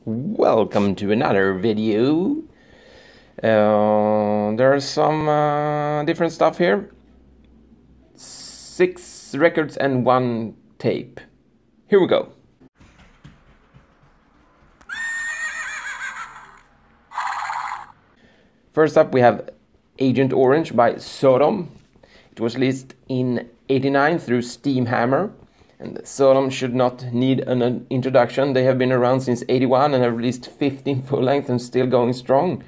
Welcome to another video. There's some different stuff here. 6 records and 1 tape. Here we go. First up we have Agent Orange by Sodom. It was released in '89 through Steamhammer. And Sodom should not need an introduction. They have been around since '81 and have released 15 full-length and still going strong.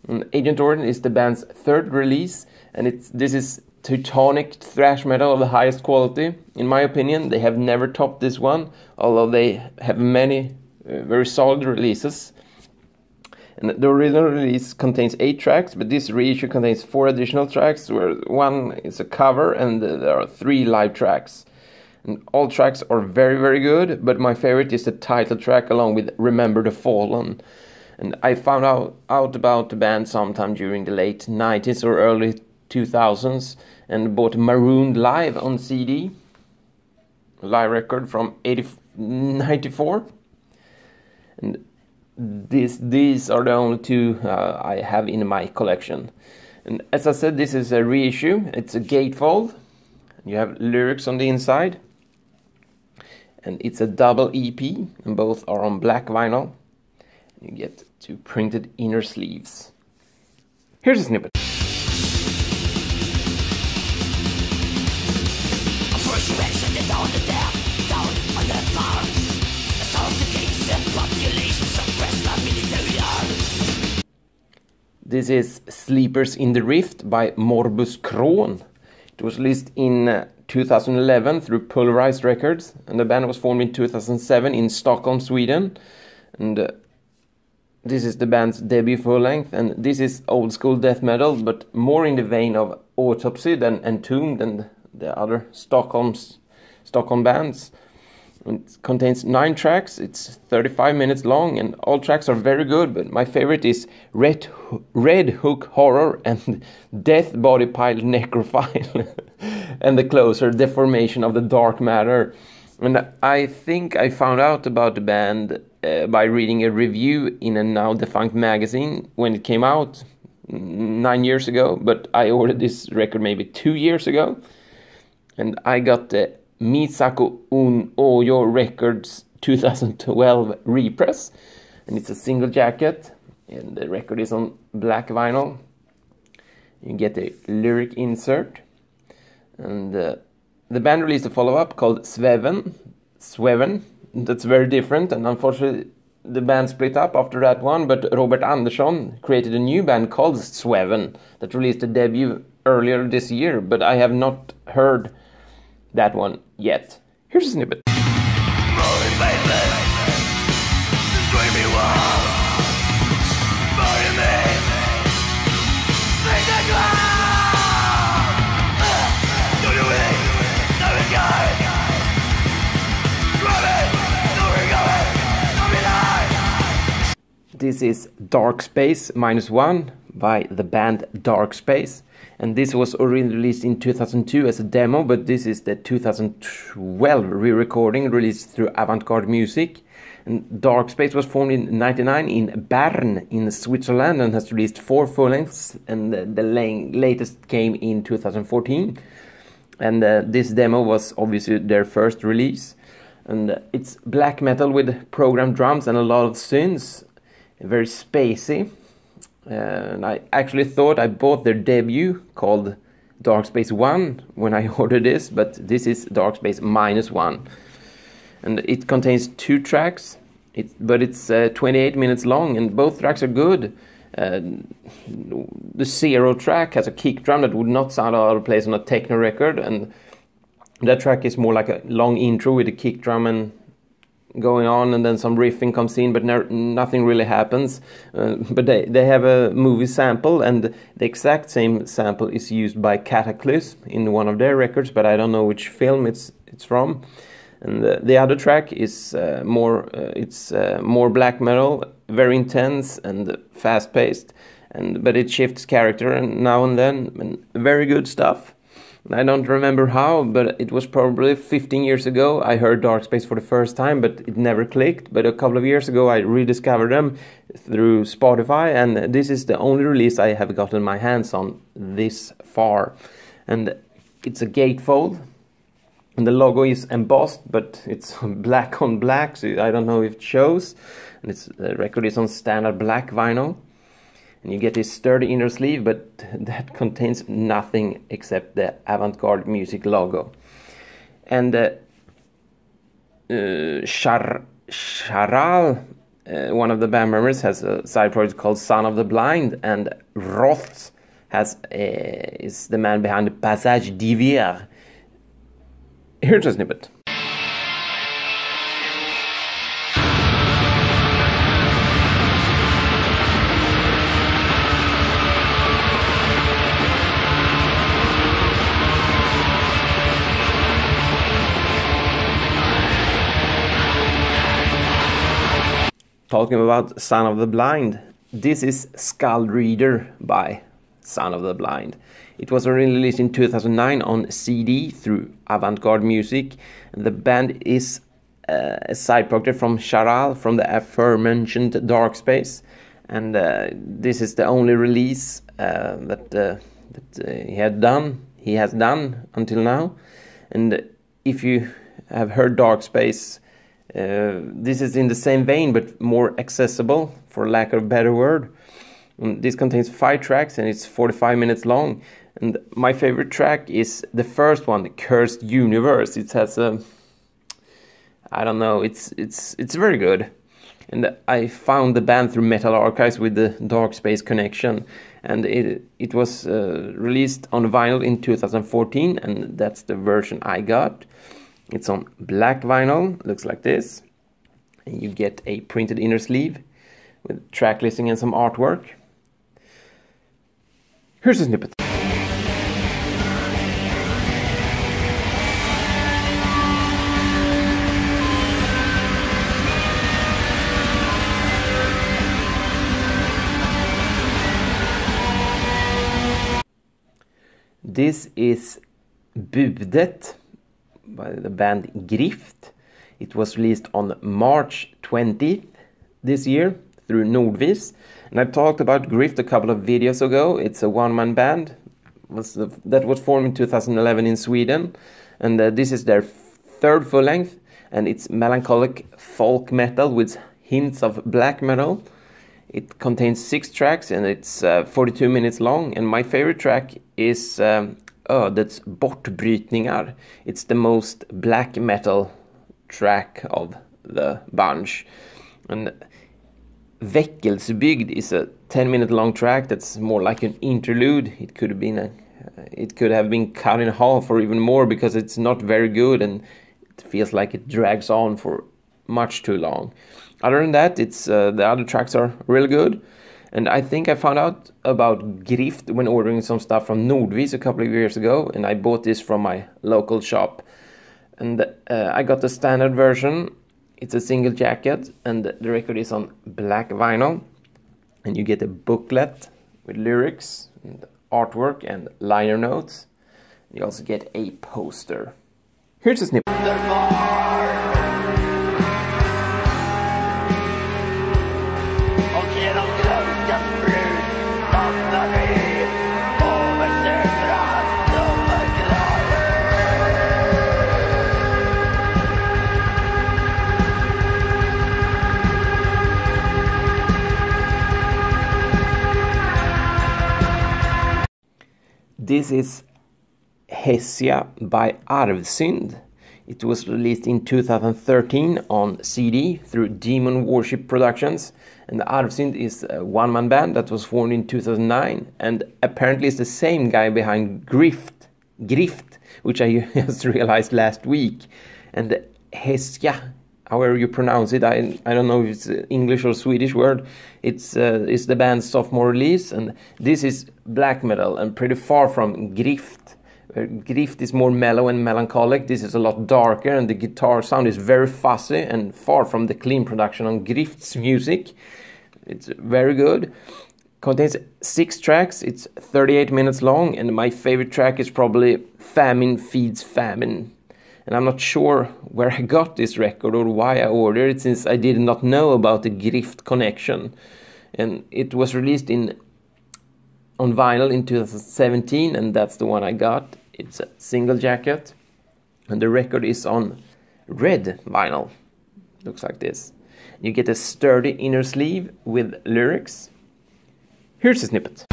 And Agent Orange is the band's 3rd release, and this is Teutonic thrash metal of the highest quality. In my opinion, they have never topped this one, although they have many very solid releases. And the original release contains 8 tracks, but this reissue contains 4 additional tracks, where 1 is a cover and there are 3 live tracks. And all tracks are very, very good, but my favorite is the title track along with Remember the Fallen. And I found out about the band sometime during the late 90s or early 2000s and bought Marooned live on CD, live record from '94. And these are the only 2 I have in my collection. And as I said, this is a reissue. It's a gatefold. You have lyrics on the inside. And it's a double EP, and both are on black vinyl. You get 2 printed inner sleeves. Here's a snippet. This is Sleepers in the Rift by Morbus Chron. It was released in 2011 through Pulverized Records, and the band was formed in 2007 in Stockholm, Sweden. And this is the band's debut full-length, and this is old school death metal, but more in the vein of Autopsy than Entombed and the other Stockholm bands. It contains 9 tracks, it's 35 minutes long, and all tracks are very good, but my favorite is Red Hook Horror and Death Body Pile Necrophile and the closer Deformation of the Dark Matter. And I think I found out about the band by reading a review in a now defunct magazine when it came out 9 years ago, but I ordered this record maybe 2 years ago, and I got the Misako Un Oyo Records 2012 repress, and it's a single jacket, and the record is on black vinyl. You get a lyric insert, and the band released a follow-up called Sweven. That's very different, and unfortunately the band split up after that one, but Robert Andersson created a new band called Sweven that released a debut earlier this year, but I have not heard that one yet. Here's a snippet. This is Dark Space -1 by the band Dark Space, and this was originally released in 2002 as a demo, but this is the 2012 re-recording released through Avant-Garde Music. And Dark Space was formed in '99 in Bern in Switzerland and has released 4 full-lengths, and the latest came in 2014. And this demo was obviously their first release, and it's black metal with programmed drums and a lot of synths, very spacey. And I actually thought I bought their debut called Dark Space 1 when I ordered this, but this is Dark Space -1. And it contains 2 tracks, but it's 28 minutes long, and both tracks are good. The 0 track has a kick drum that would not sound out of place on a techno record, and that track is more like a long intro with a kick drum and going on, and then some riffing comes in, but nothing really happens. But they have a movie sample, and the exact same sample is used by Cataclysm in one of their records, but I don't know which film it's from. And the other track is more black metal, very intense and fast-paced, but it shifts character and now and then, and very good stuff. I don't remember how, but it was probably 15 years ago I heard Darkspace for the first time, but it never clicked. But a couple of years ago I rediscovered them through Spotify, and this is the only release I have gotten my hands on this far. And it's a gatefold, and the logo is embossed, but it's black on black, so I don't know if it shows. And the record is on standard black vinyl. And you get this sturdy inner sleeve, but that contains nothing except the avant-garde music logo. And Charal, one of the band members, has a side project called Son of the Blind, and Roth is the man behind the Passage d'Hiver. Here's a snippet. Talking about Son of the Blind, this is Skull Reader by Son of the Blind. It was released in 2009 on CD through Avant-Garde Music. And the band is a side project from Charal from the aforementioned Darkspace. And this is the only release that he has done until now. And if you have heard Darkspace, this is in the same vein but more accessible, for lack of a better word. And this contains 5 tracks and it's 45 minutes long. And my favorite track is the first one, the Cursed Universe. It has a, I don't know, it's very good. And I found the band through Metal Archives with the Darkspace connection, and it was released on vinyl in 2014, and that's the version I got. It's on black vinyl, looks like this. And you get a printed inner sleeve with track listing and some artwork. Here's a snippet. This is Budet by the band Grift. It was released on March 20th this year through Nordvis. And I talked about Grift a couple of videos ago. It's a one-man band that was formed in 2011 in Sweden. And this is their third full-length. And it's melancholic folk metal with hints of black metal. It contains 6 tracks and it's 42 minutes long. And my favorite track is Ödets Bortbrytningar. It's the most black metal track of the bunch. And Väckelsebygd is a 10-minute long track that's more like an interlude. It could have been cut in half or even more because it's not very good and it feels like it drags on for much too long. Other than that, it's the other tracks are really good. And I think I found out about Grift when ordering some stuff from Nordvis a couple of years ago, and I bought this from my local shop. And I got the standard version. It's a single jacket, and the record is on black vinyl. And you get a booklet with lyrics, and artwork, and liner notes. You also get a poster. Here's a snippet. This is Hessia by Arfsynd. It was released in 2013 on CD through Demon Worship Productions. And Arfsynd is a one-man band that was formed in 2009. And apparently it's the same guy behind Grift, which I just realized last week. And Hessia, however you pronounce it, I don't know if it's an English or Swedish word. It's the band's sophomore release, and this is black metal and pretty far from Grift. Grift is more mellow and melancholic. This is a lot darker, and the guitar sound is very fuzzy and far from the clean production on Grift's music. It's very good. Contains 6 tracks, it's 38 minutes long, and my favorite track is probably Famine Feeds Famine. And I'm not sure where I got this record or why I ordered it, since I did not know about the Grift connection. And it was released on vinyl in 2017, and that's the one I got. It's a single jacket, and the record is on red vinyl. Looks like this. You get a sturdy inner sleeve with lyrics. Here's a snippet.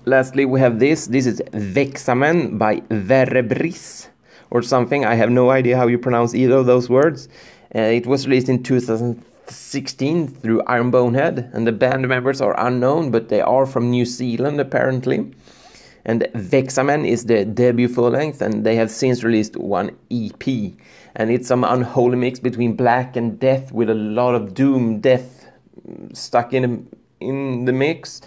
Lastly, we have this. This is Vexamen by Verbereis or something. I have no idea how you pronounce either of those words. It was released in 2016 through Iron Bonehead, and the band members are unknown, but they are from New Zealand apparently. And Vexamen is the debut full length, and they have since released one EP. And it's some unholy mix between black and death, with a lot of doom death stuck in the mix.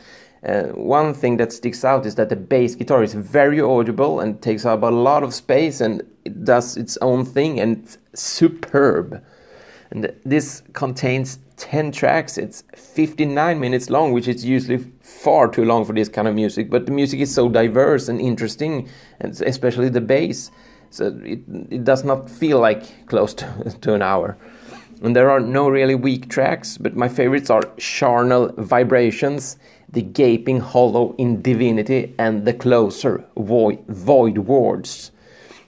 One thing that sticks out is that the bass guitar is very audible and takes up a lot of space, and it does its own thing, and it's superb. And this contains 10 tracks. It's 59 minutes long, which is usually far too long for this kind of music, but the music is so diverse and interesting, and especially the bass, so it does not feel like close to an hour. And there are no really weak tracks, but my favorites are Charnel Vibrations, The Gaping Hollow in Divinity, and The Closer, Void Wards.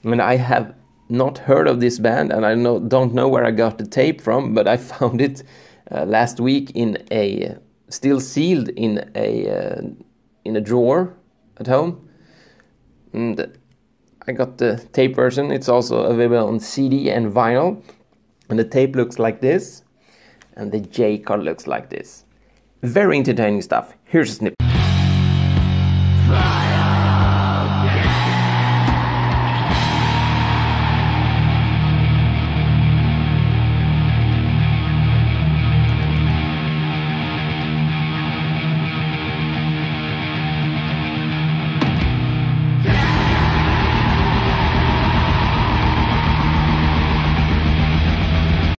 And I have not heard of this band, and I don't know where I got the tape from, but I found it last week still sealed in a drawer at home, and I got the tape version. It's also available on CD and vinyl, and the tape looks like this, and the J card looks like this. Very entertaining stuff. Here's a snip.